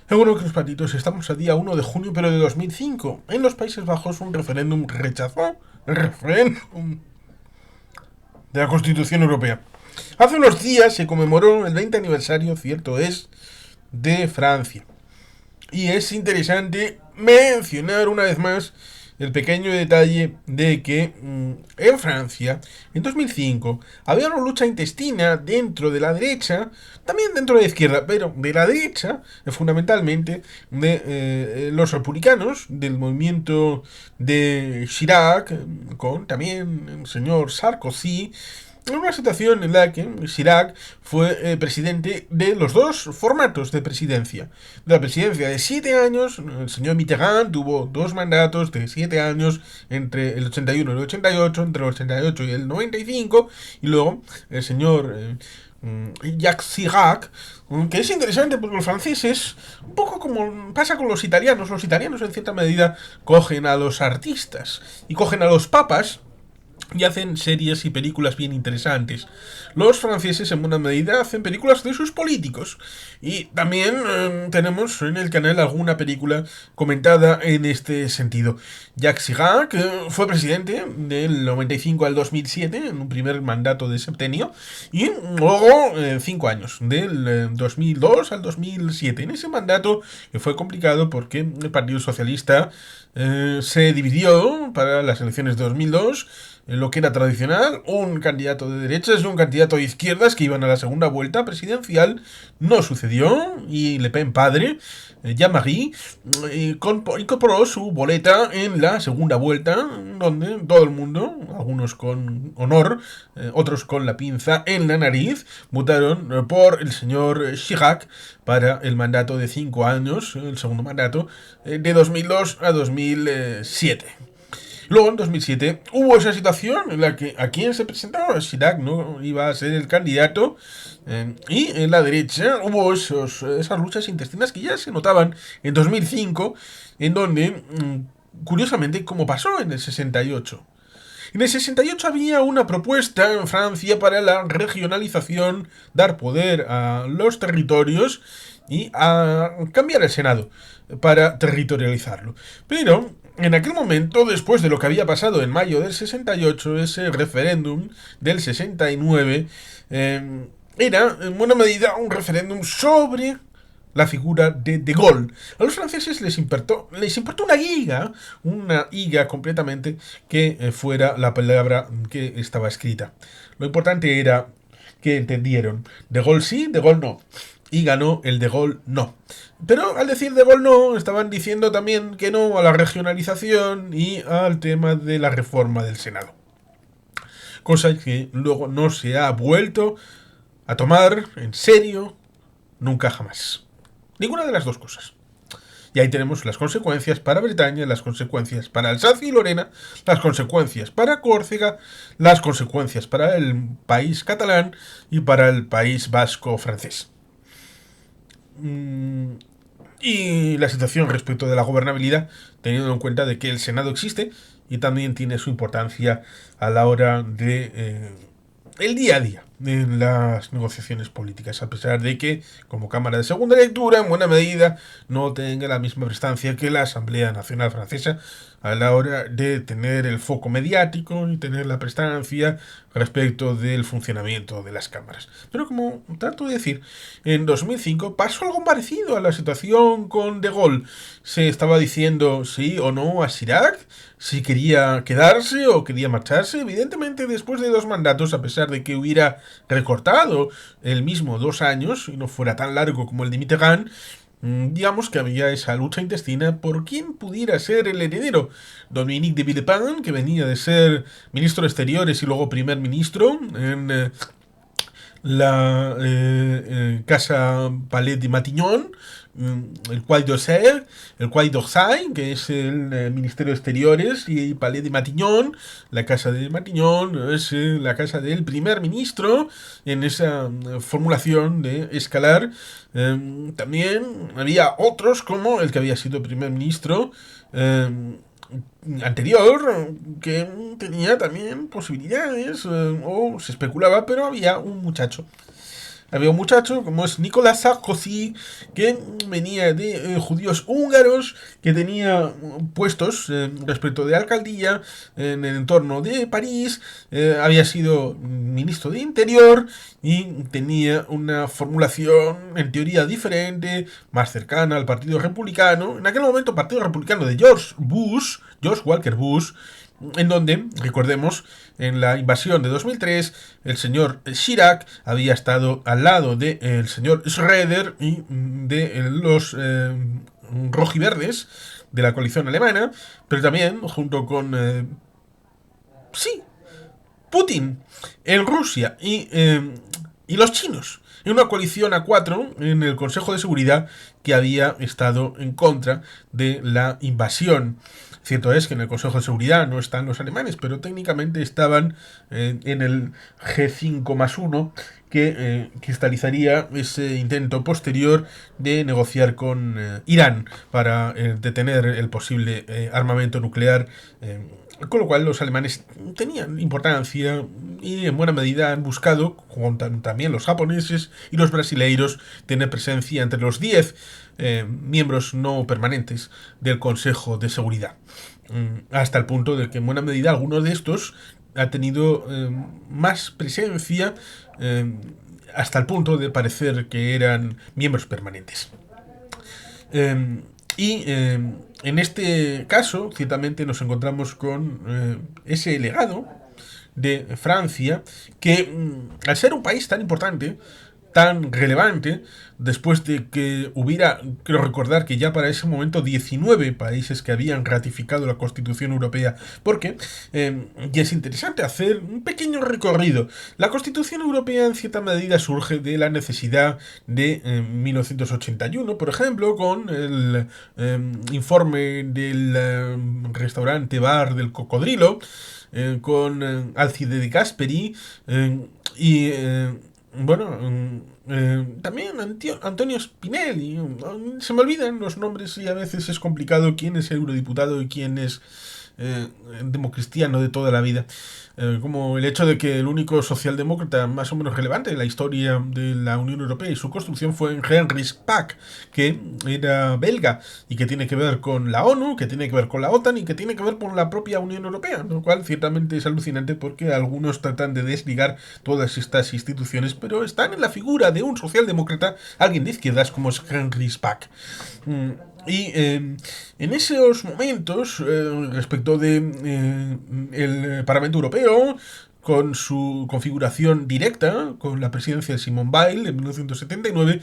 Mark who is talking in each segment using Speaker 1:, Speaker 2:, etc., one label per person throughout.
Speaker 1: Bueno, que los patitos, estamos a día 1 de junio, pero de 2005. En los Países Bajos, un referéndum rechazó el referéndum de la Constitución Europea. Hace unos días se conmemoró el 20 aniversario, cierto es, de Francia. Y es interesante mencionar una vez más el pequeño detalle de que en Francia, en 2005, había una lucha intestina dentro de la derecha, también dentro de la izquierda, pero de la derecha, fundamentalmente, de los republicanos, del movimiento de Chirac, con también el señor Sarkozy, en una situación en la que Chirac fue presidente de los dos formatos de presidencia. De la presidencia de 7 años, el señor Mitterrand tuvo dos mandatos de 7 años entre el 81 y el 88, entre el 88 y el 95, y luego el señor Jacques Chirac, que es interesante porque los franceses, un poco como pasa con los italianos en cierta medida cogen a los artistas y cogen a los papas y hacen series y películas bien interesantes. Los franceses en buena medida hacen películas de sus políticos. Y también tenemos en el canal alguna película comentada en este sentido. Jacques Chirac fue presidente del 95 al 2007, en un primer mandato de septenio, y luego 5 años, del 2002 al 2007. En ese mandato fue complicado porque el Partido Socialista se dividió para las elecciones de 2002 en lo que era tradicional, un candidato de derechas y un candidato de izquierdas que iban a la segunda vuelta presidencial. No sucedió y Le Pen padre, Jean-Marie, incorporó su boleta en la segunda vuelta, donde todo el mundo, algunos con honor, otros con la pinza en la nariz, votaron por el señor Chirac para el mandato de 5 años, el segundo mandato, de 2002 a 2007. Luego, en 2007, hubo esa situación en la que a quien se presentaba Chirac no iba a ser el candidato, y en la derecha hubo esas luchas intestinas que ya se notaban en 2005, en donde, curiosamente, como pasó en el 68. En el 68 había una propuesta en Francia para la regionalización, dar poder a los territorios y a cambiar el Senado para territorializarlo. Pero en aquel momento, después de lo que había pasado en mayo del 68, ese referéndum del 69, era en buena medida un referéndum sobre la figura de Gaulle. A los franceses les importó una higa completamente que fuera la palabra que estaba escrita. Lo importante era que entendieron de Gaulle sí, de Gaulle no. Y ganó el de Gaulle no. Pero al decir de Gaulle no, estaban diciendo también que no a la regionalización y al tema de la reforma del Senado. Cosa que luego no se ha vuelto a tomar en serio nunca jamás. Ninguna de las dos cosas. Y ahí tenemos las consecuencias para Bretaña, las consecuencias para Alsacia y Lorena, las consecuencias para Córcega, las consecuencias para el país catalán y para el país vasco francés. Y la situación respecto de la gobernabilidad, teniendo en cuenta de que el Senado existe y también tiene su importancia a la hora de el día a día en las negociaciones políticas, a pesar de que, como Cámara de Segunda Lectura, en buena medida no tenga la misma prestancia que la Asamblea Nacional Francesa a la hora de tener el foco mediático y tener la prestancia respecto del funcionamiento de las cámaras. Pero como trato de decir, en 2005 pasó algo parecido a la situación con De Gaulle. Se estaba diciendo sí o no a Chirac, si quería quedarse o quería marcharse. Evidentemente, después de 2 mandatos, a pesar de que hubiera recortado el mismo 2 años y no fuera tan largo como el de Mitterrand, digamos que había esa lucha intestina por quién pudiera ser el heredero. Dominique de Villepin, que venía de ser ministro de Exteriores y luego primer ministro en la Casa Palais de Matignon, el Quai d'Orsay, que es el Ministerio de Exteriores, y Palais de Matignon, la Casa de Matignon, es la casa del primer ministro, en esa formulación de escalar. También había otros, como el que había sido primer ministro anterior, que tenía también posibilidades, o se especulaba, pero había un muchacho Había un muchacho como es Nicolas Sarkozy, que venía de judíos húngaros, que tenía puestos respecto de alcaldía en el entorno de París, había sido ministro de Interior y tenía una formulación en teoría diferente, más cercana al Partido Republicano, en aquel momento Partido Republicano de George Walker Bush, en donde, recordemos, en la invasión de 2003, el señor Chirac había estado al lado del señor Schroeder y de los rojiverdes de la coalición alemana, pero también junto con, sí, Putin en Rusia y los chinos, en una coalición a cuatro en el Consejo de Seguridad que había estado en contra de la invasión. Cierto es que en el Consejo de Seguridad no están los alemanes, pero técnicamente estaban en el G5+1 que cristalizaría ese intento posterior de negociar con Irán para detener el posible armamento nuclear. Con lo cual los alemanes tenían importancia y en buena medida han buscado, como también los japoneses y los brasileiros, tener presencia entre los 10 miembros no permanentes del Consejo de Seguridad. Hasta el punto de que en buena medida algunos de estos ha tenido más presencia hasta el punto de parecer que eran miembros permanentes. En este caso, ciertamente nos encontramos con ese legado de Francia, que al ser un país tan importante, tan relevante, después de que hubiera, quiero recordar que ya para ese momento 19 países que habían ratificado la Constitución Europea, porque, y es interesante hacer un pequeño recorrido, la Constitución Europea en cierta medida surge de la necesidad de 1981, por ejemplo, con el informe del restaurante bar del Cocodrilo, con Alcide de Gasperi y bueno, también Antonio Spinelli. Se me olvidan los nombres y a veces es complicado quién es eurodiputado y quién es democristiano de toda la vida. Como el hecho de que el único socialdemócrata más o menos relevante en la historia de la Unión Europea y su construcción fue Henri Spaak, que era belga y que tiene que ver con la ONU, que tiene que ver con la OTAN y que tiene que ver con la propia Unión Europea, lo cual ciertamente es alucinante porque algunos tratan de desligar todas estas instituciones, pero están en la figura de un socialdemócrata, alguien de izquierdas como es Henri Spaak. Y en esos momentos, respecto de el Parlamento Europeo, con su configuración directa, con la presidencia de Simone Weil en 1979,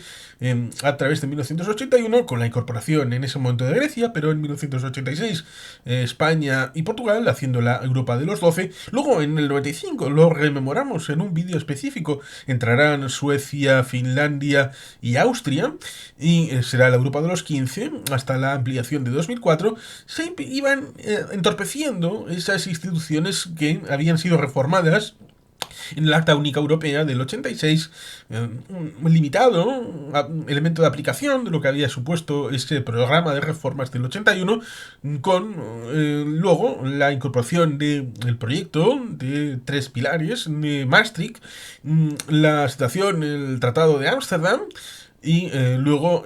Speaker 1: a través de 1981, con la incorporación en ese momento de Grecia, pero en 1986 España y Portugal, haciendo la Europa de los 12. Luego en el 95, lo rememoramos en un vídeo específico, entrarán Suecia, Finlandia y Austria, y será la Europa de los 15, hasta la ampliación de 2004, se iban entorpeciendo esas instituciones que habían sido reformadas en el Acta Única Europea del 86, un limitado elemento de aplicación de lo que había supuesto ese programa de reformas del 81, con luego la incorporación del proyecto de 3 pilares de Maastricht, la situación, el Tratado de Ámsterdam, y luego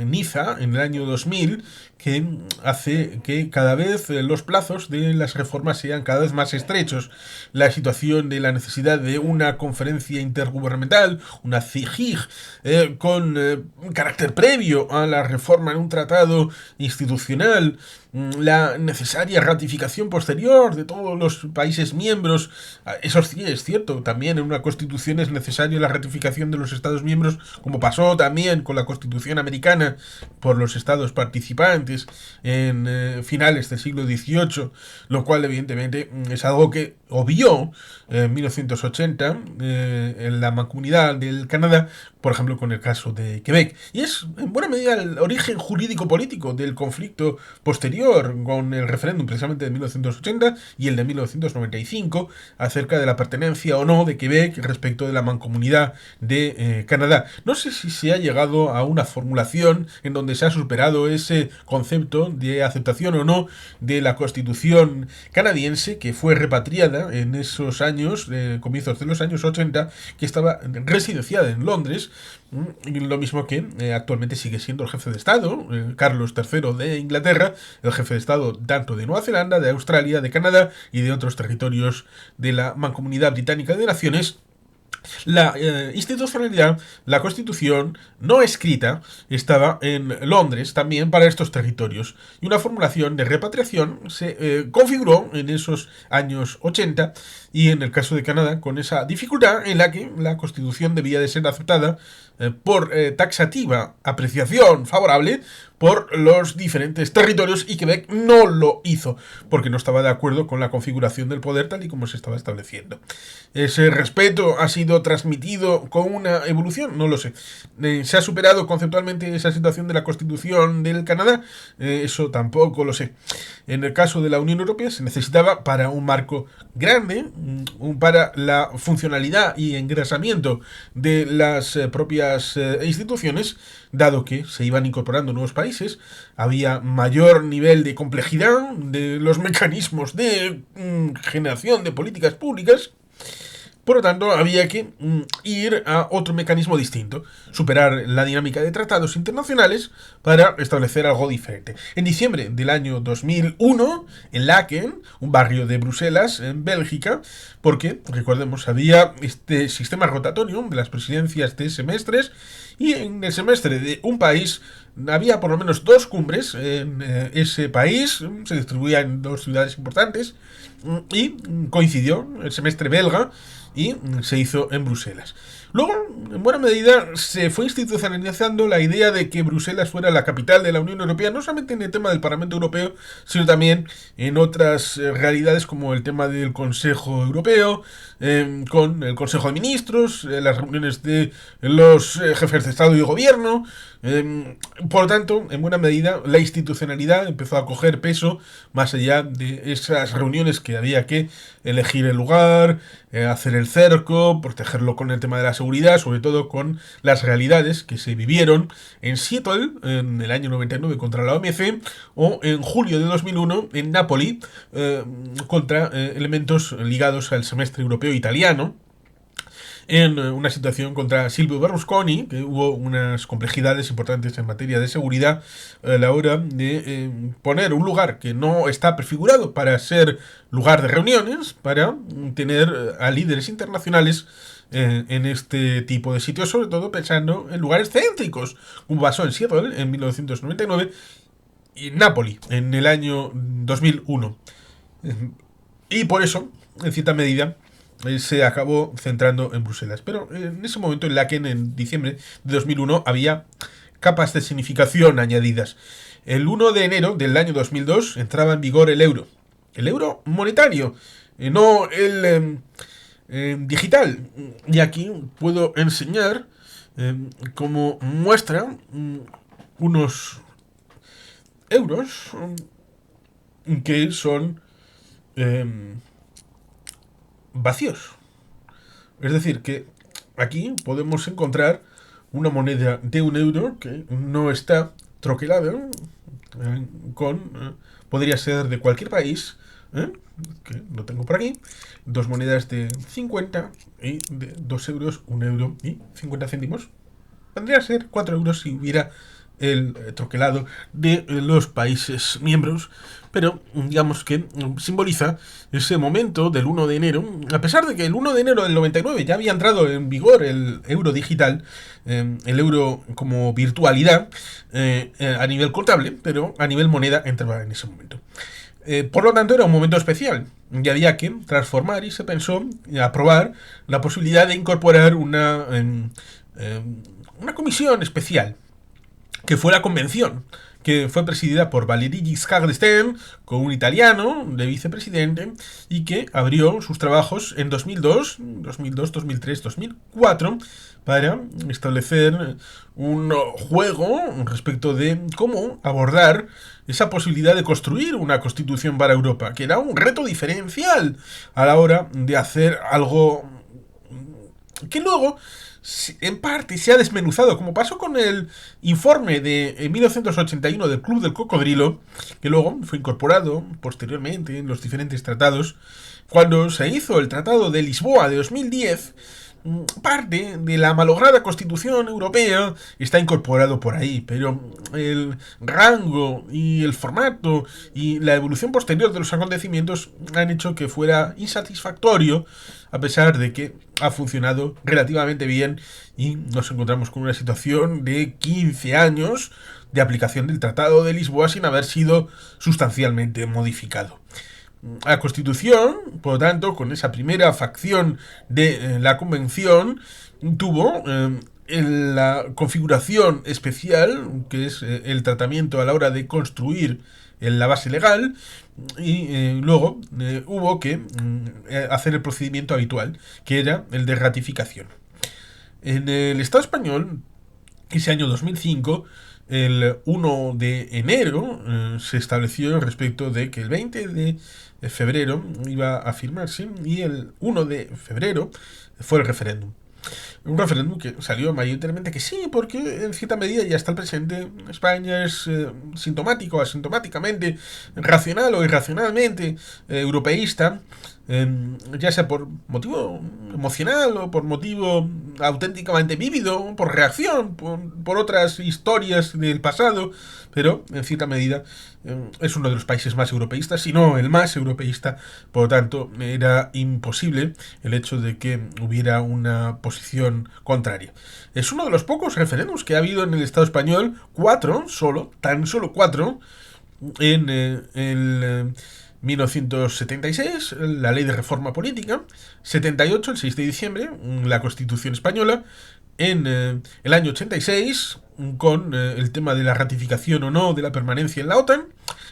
Speaker 1: Niza en el año 2000, que hace que cada vez los plazos de las reformas sean cada vez más estrechos. La situación de la necesidad de una conferencia intergubernamental, una CIGIG, con carácter previo a la reforma en un tratado institucional, la necesaria ratificación posterior de todos los países miembros. Eso sí es cierto, también en una constitución es necesaria la ratificación de los estados miembros, como pasó también con la constitución americana por los estados participantes en finales del siglo XVIII, lo cual evidentemente es algo que obvió en 1980 en la Mancomunidad del Canadá por ejemplo, con el caso de Quebec. Y es, en buena medida, el origen jurídico-político del conflicto posterior con el referéndum precisamente de 1980 y el de 1995 acerca de la pertenencia o no de Quebec respecto de la mancomunidad de Canadá. No sé si se ha llegado a una formulación en donde se ha superado ese concepto de aceptación o no de la Constitución canadiense, que fue repatriada en esos años, comienzos de los años 80, que estaba residenciada en Londres, lo mismo que actualmente sigue siendo el jefe de Estado, Carlos III de Inglaterra, el jefe de Estado tanto de Nueva Zelanda, de Australia, de Canadá y de otros territorios de la Mancomunidad Británica de Naciones. La institucionalidad, la Constitución no escrita, estaba en Londres también para estos territorios. Y una formulación de repatriación se configuró en esos años 80 y en el caso de Canadá con esa dificultad en la que la Constitución debía de ser aceptada por taxativa apreciación favorable por los diferentes territorios, y Quebec no lo hizo porque no estaba de acuerdo con la configuración del poder tal y como se estaba estableciendo. ¿Ese respeto ha sido transmitido con una evolución? No lo sé. ¿Se ha superado conceptualmente esa situación de la Constitución del Canadá? Eso tampoco lo sé. En el caso de la Unión Europea se necesitaba para un marco grande, para la funcionalidad y engrasamiento de las propias instituciones, dado que se iban incorporando nuevos países, había mayor nivel de complejidad de los mecanismos de generación de políticas públicas. Por lo tanto, había que ir a otro mecanismo distinto, superar la dinámica de tratados internacionales para establecer algo diferente. En diciembre del año 2001, en Laken, un barrio de Bruselas, en Bélgica, porque, recordemos, había este sistema rotatorio de las presidencias de semestres, y en el semestre de un país había por lo menos 2 cumbres en ese país, se distribuía en 2 ciudades importantes, y coincidió el semestre belga y se hizo en Bruselas. Luego, en buena medida, se fue institucionalizando la idea de que Bruselas fuera la capital de la Unión Europea, no solamente en el tema del Parlamento Europeo, sino también en otras realidades como el tema del Consejo Europeo, con el Consejo de Ministros, las reuniones de los jefes de Estado y de Gobierno. Por lo tanto, en buena medida, la institucionalidad empezó a coger peso más allá de esas reuniones que había que elegir el lugar, hacer el cerco, protegerlo con el tema de la seguridad, sobre todo con las realidades que se vivieron en Seattle en el año 99 contra la OMC, o en julio de 2001 en Nápoli contra elementos ligados al semestre europeo italiano, en una situación contra Silvio Berlusconi, que hubo unas complejidades importantes en materia de seguridad a la hora de poner un lugar que no está prefigurado para ser lugar de reuniones, para tener a líderes internacionales en este tipo de sitios, sobre todo pensando en lugares céntricos, como pasó en Seattle en 1999 y en Nápoli en el año 2001. Y por eso, en cierta medida, se acabó centrando en Bruselas. Pero en ese momento, en Laken, en diciembre de 2001, había capas de significación añadidas. El 1 de enero del año 2002 entraba en vigor el euro. El euro monetario, no el digital. Y aquí puedo enseñar como muestra unos euros que son vacíos. Es decir, que aquí podemos encontrar una moneda de 1 euro que no está troquelada con... podría ser de cualquier país, que lo tengo por aquí. 2 monedas de 50 y de 2 euros, 1 euro y 50 céntimos. Podría ser 4 euros si hubiera el troquelado de los países miembros, pero digamos que simboliza ese momento del 1 de enero, a pesar de que el 1 de enero del 99 ya había entrado en vigor el euro digital, el euro como virtualidad a nivel contable, pero a nivel moneda entraba en ese momento. Por lo tanto, era un momento especial y había que transformar, y se pensó aprobar la posibilidad de incorporar una comisión especial que fue la convención, que fue presidida por Valéry Giscard d'Estaing, con un italiano de vicepresidente, y que abrió sus trabajos en 2002, 2003, 2004, para establecer un juego respecto de cómo abordar esa posibilidad de construir una constitución para Europa, que era un reto diferencial a la hora de hacer algo que luego en parte se ha desmenuzado, como pasó con el informe de 1981 del Club del Cocodrilo, que luego fue incorporado posteriormente en los diferentes tratados. Cuando se hizo el Tratado de Lisboa de 2010, parte de la malograda Constitución Europea está incorporado por ahí, pero el rango y el formato y la evolución posterior de los acontecimientos han hecho que fuera insatisfactorio, a pesar de que ha funcionado relativamente bien y nos encontramos con una situación de 15 años de aplicación del Tratado de Lisboa sin haber sido sustancialmente modificado. La Constitución, por lo tanto, con esa primera facción de la Convención, tuvo la configuración especial, que es el tratamiento a la hora de construir la base legal, y luego hubo que hacer el procedimiento habitual, que era el de ratificación. En el Estado español, ese año 2005, el 1 de enero se estableció respecto de que el 20 de febrero iba a firmarse y el 1 de febrero fue el referéndum. Un referéndum que salió mayoritariamente que sí, porque en cierta medida ya está el presente. España es sintomático, asintomáticamente, racional o irracionalmente europeísta, ya sea por motivo emocional o por motivo auténticamente vívido, por reacción, por otras historias del pasado, pero en cierta medida es uno de los países más europeístas, si no el más europeísta. Por lo tanto, era imposible el hecho de que hubiera una posición contraria. Es uno de los pocos referéndums que ha habido en el Estado español, tan solo cuatro, en el 1976, la Ley de Reforma Política; 78, el 6 de diciembre, la Constitución Española; en el año 86, con el tema de la ratificación o no de la permanencia en la OTAN;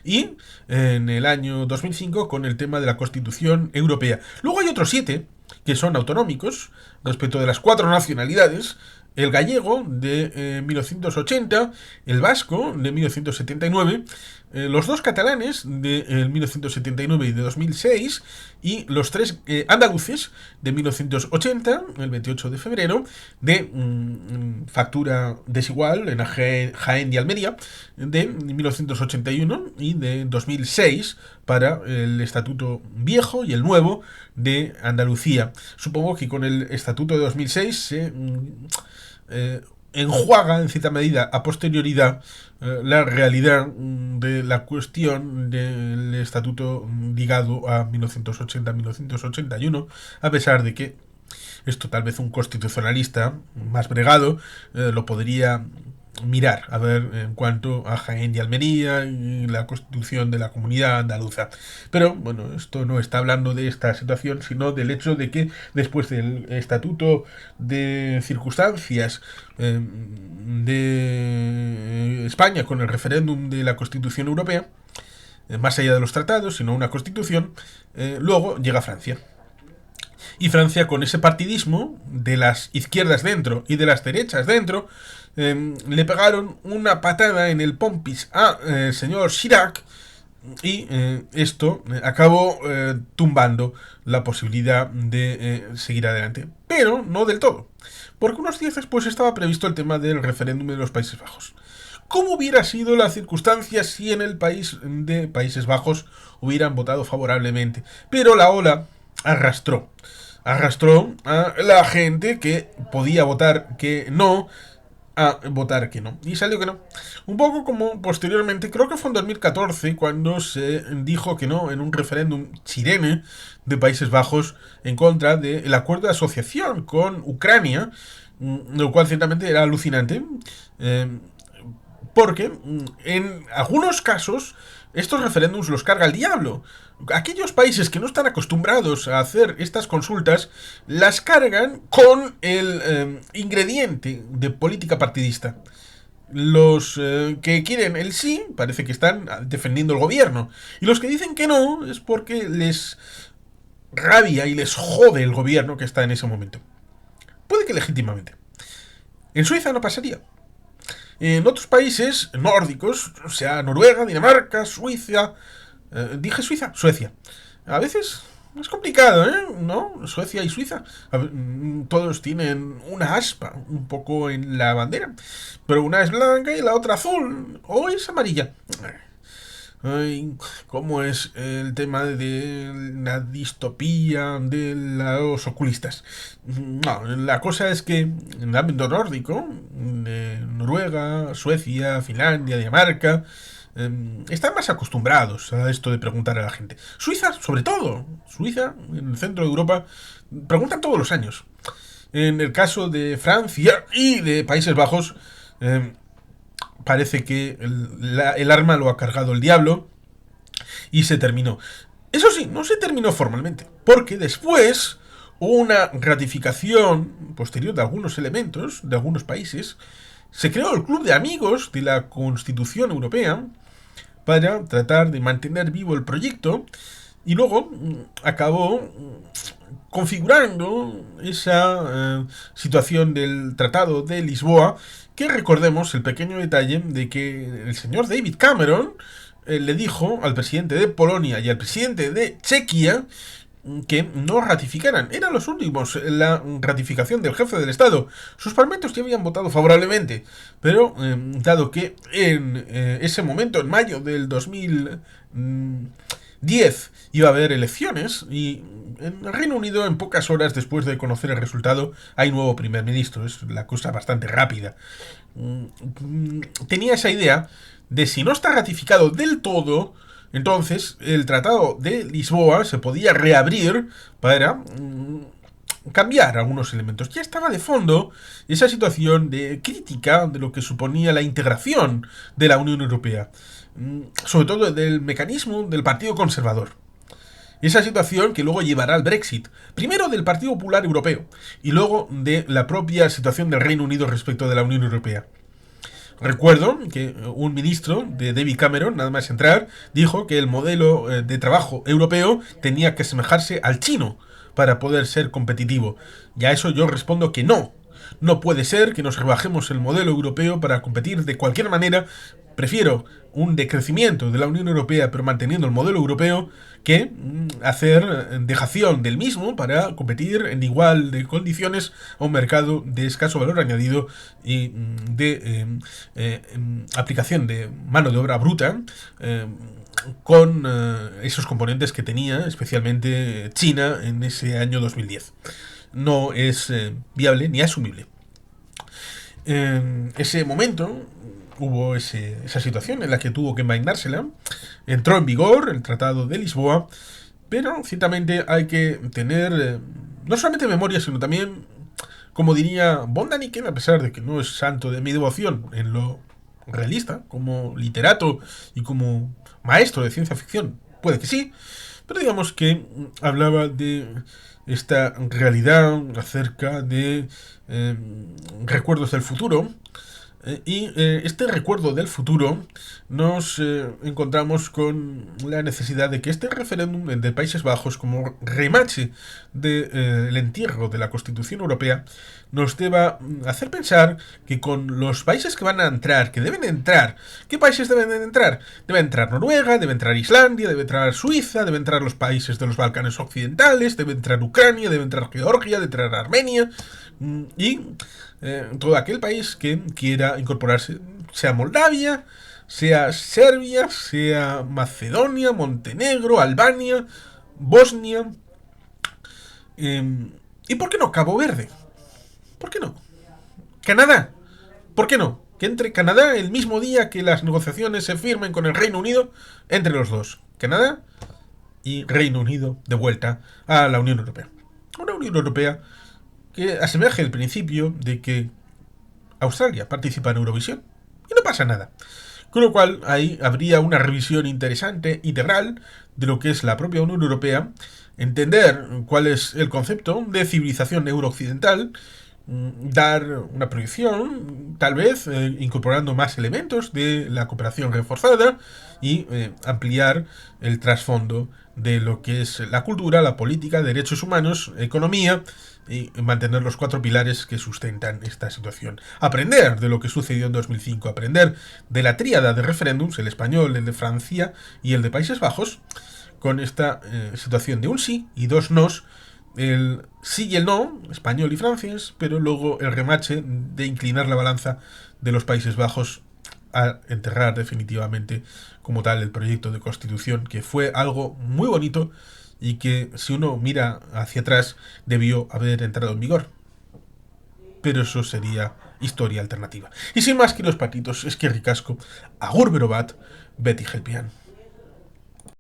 Speaker 1: y en el año 2005 con el tema de la Constitución Europea. Luego hay otros 7 que son autonómicos respecto de las 4 nacionalidades: el gallego de 1980, el vasco de 1979, los 2 catalanes de 1979 y de 2006, y los 3 andaluces de 1980, el 28 de febrero, de factura desigual en Jaén y Almería, de 1981 y de 2006 para el Estatuto Viejo y el Nuevo de Andalucía. Supongo que con el Estatuto de 2006 se enjuaga en cierta medida a posterioridad la realidad de la cuestión del estatuto ligado a 1980-1981, a pesar de que esto tal vez un constitucionalista más bregado lo podría mirar, a ver, en cuanto a Jaén y Almería y la constitución de la comunidad andaluza. Pero bueno, esto no está hablando de esta situación, sino del hecho de que después del estatuto de circunstancias de España con el referéndum de la Constitución Europea, más allá de los tratados, sino una constitución, luego llega Francia. Y Francia, con ese partidismo de las izquierdas dentro y de las derechas dentro, le pegaron una patada en el pompis al señor Chirac, y esto acabó tumbando la posibilidad de seguir adelante. Pero no del todo, porque unos días después estaba previsto el tema del referéndum de los Países Bajos. ¿Cómo hubiera sido la circunstancia si en el país de Países Bajos hubieran votado favorablemente? Pero la ola arrastró a la gente que podía votar que no a votar que no. Y salió que no. Un poco como posteriormente, creo que fue en 2014, cuando se dijo que no en un referéndum chileno de Países Bajos en contra del acuerdo de asociación con Ucrania, lo cual ciertamente era alucinante, porque en algunos casos estos referéndums los carga el diablo. Aquellos países que no están acostumbrados a hacer estas consultas las cargan con el ingrediente de política partidista. Los que quieren el sí parece que están defendiendo el gobierno. Y los que dicen que no es porque les rabia y les jode el gobierno que está en ese momento. Puede que legítimamente. En Suiza no pasaría. En otros países nórdicos, o sea, Noruega, Dinamarca, Suiza. Dije Suiza, Suecia. A veces es complicado, ¿eh? ¿No? Suecia y Suiza. Todos tienen una aspa un poco en la bandera. Pero una es blanca y la otra azul. O es amarilla. Ay, ¿cómo es el tema de la distopía de los oculistas? No, la cosa es que en el ámbito nórdico, de Noruega, Suecia, Finlandia, Dinamarca, están más acostumbrados a esto de preguntar a la gente. Suiza, sobre todo. Suiza, en el centro de Europa, preguntan todos los años. En el caso de Francia y de Países Bajos, eh, parece que el arma lo ha cargado el diablo y se terminó. Eso sí, no se terminó formalmente, porque después hubo una ratificación posterior de algunos elementos de algunos países. Se creó el Club de Amigos de la Constitución Europea para tratar de mantener vivo el proyecto y luego acabó configurando esa situación del Tratado de Lisboa, que recordemos el pequeño detalle de que el señor David Cameron le dijo al presidente de Polonia y al presidente de Chequia que no ratificaran. Eran los últimos en la ratificación del jefe del Estado. Sus parlamentos ya habían votado favorablemente, pero dado que en ese momento, en mayo del 2010, iba a haber elecciones y en el Reino Unido, en pocas horas después de conocer el resultado, hay nuevo primer ministro. Es la cosa bastante rápida. Tenía esa idea de si no está ratificado del todo, entonces el Tratado de Lisboa se podía reabrir para cambiar algunos elementos. Ya estaba de fondo esa situación de crítica de lo que suponía la integración de la Unión Europea, sobre todo del mecanismo del Partido Conservador. Esa situación que luego llevará al Brexit, primero del Partido Popular Europeo y luego de la propia situación del Reino Unido respecto de la Unión Europea. Recuerdo que un ministro de David Cameron, nada más entrar, dijo que el modelo de trabajo europeo tenía que asemejarse al chino para poder ser competitivo. Y a eso yo respondo que no. No puede ser que nos rebajemos el modelo europeo para competir de cualquier manera. Prefiero un decrecimiento de la Unión Europea pero manteniendo el modelo europeo que hacer dejación del mismo para competir en igual de condiciones a un mercado de escaso valor añadido y de aplicación de mano de obra bruta con esos componentes que tenía especialmente China en ese año 2010. No es viable ni asumible. En ese momento hubo esa situación en la que tuvo que envainársela. Entró en vigor el Tratado de Lisboa, pero ciertamente hay que tener no solamente memoria, sino también, como diría von Däniken, a pesar de que no es santo de mi devoción en lo realista, como literato y como maestro de ciencia ficción, puede que sí, pero digamos que hablaba de esta realidad acerca de recuerdos del futuro. Este recuerdo del futuro nos encontramos con la necesidad de que este referéndum de Países Bajos, como remache del entierro de la Constitución Europea, nos deba hacer pensar que con los países que van a entrar, que deben entrar, ¿qué países deben entrar? Debe entrar Noruega, debe entrar Islandia, debe entrar Suiza, debe entrar los países de los Balcanes Occidentales, debe entrar Ucrania, debe entrar Georgia, debe entrar Armenia y todo aquel país que quiera incorporarse, sea Moldavia, sea Serbia, sea Macedonia, Montenegro, Albania, Bosnia, y ¿por qué no Cabo Verde? ¿Por qué no? Canadá, ¿por qué no? Que entre Canadá el mismo día que las negociaciones se firmen con el Reino Unido, entre los dos, Canadá y Reino Unido de vuelta a la Unión Europea. Una Unión Europea que asemeje el principio de que Australia participa en Eurovisión y no pasa nada. Con lo cual ahí habría una revisión interesante, integral, de lo que es la propia Unión Europea, entender cuál es el concepto de civilización eurooccidental, dar una proyección, tal vez incorporando más elementos de la cooperación reforzada y ampliar el trasfondo de lo que es la cultura, la política, derechos humanos, economía y mantener los 4 pilares que sustentan esta situación. Aprender de lo que sucedió en 2005, aprender de la tríada de referéndums, el español, el de Francia y el de Países Bajos, con esta situación de un sí y 2 nos, el sí y el no, español y francés, pero luego el remache de inclinar la balanza de los Países Bajos a enterrar definitivamente como tal el proyecto de constitución, que fue algo muy bonito y que, si uno mira hacia atrás, debió haber entrado en vigor. Pero eso sería historia alternativa. Y sin más, que los patitos, es que ricasco, agur berobat, Betty Helpian.